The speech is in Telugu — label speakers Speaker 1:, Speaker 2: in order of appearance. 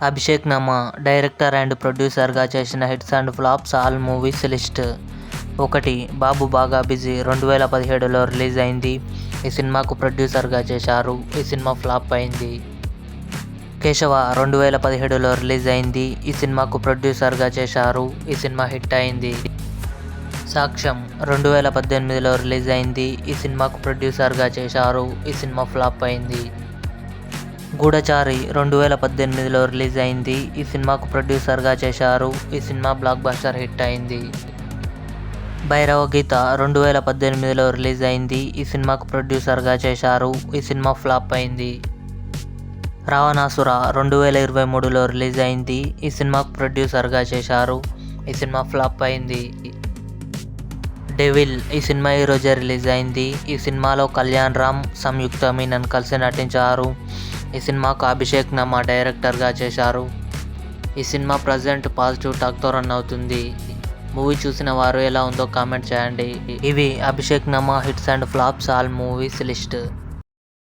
Speaker 1: అభిషేక్ నామా డైరెక్టర్ అండ్ ప్రొడ్యూసర్గా చేసిన hits and flops all movies list. 1. బాబు బాగా బిజీ 2017లో రిలీజ్ అయింది. ఈ సినిమాకు ప్రొడ్యూసర్గా చేశారు. ఈ సినిమా ఫ్లాప్ అయింది. కేశవ 2017లో రిలీజ్ అయింది. ఈ సినిమాకు ప్రొడ్యూసర్గా చేశారు. ఈ సినిమా హిట్ అయింది. సాక్ష్యం 2018లో రిలీజ్ అయింది. ఈ సినిమాకు ప్రొడ్యూసర్గా చేశారు. ఈ సినిమా ఫ్లాప్ అయింది. గూఢచారి 2018లో రిలీజ్ అయింది. ఈ సినిమాకు ప్రొడ్యూసర్గా చేశారు. ఈ సినిమా బ్లాక్ బస్టర్ హిట్ అయింది. భైరవ గీత 2018లో రిలీజ్ అయింది. ఈ సినిమాకు ప్రొడ్యూసర్గా చేశారు. ఈ సినిమా ఫ్లాప్ అయింది. రావణాసుర 2023లో రిలీజ్ అయింది. ఈ సినిమాకు ప్రొడ్యూసర్గా చేశారు. ఈ సినిమా ఫ్లాప్ అయింది. డెవిల్ ఈ సినిమా ఈరోజే రిలీజ్ అయింది. ఈ సినిమాలో కళ్యాణ్ రామ్, సంయుక్త మీనన్ కలిసి నటించారు. ఈ సినిమాకు అభిషేక్ నామా డైరెక్టర్గా చేశారు. ఈ సినిమా ప్రజెంట్ పాజిటివ్ టాక్తో రన్ అవుతుంది. మూవీ చూసిన వారు ఎలా ఉందో కామెంట్ చేయండి. ఇవి Abhishek Nama hits and flops all movies list.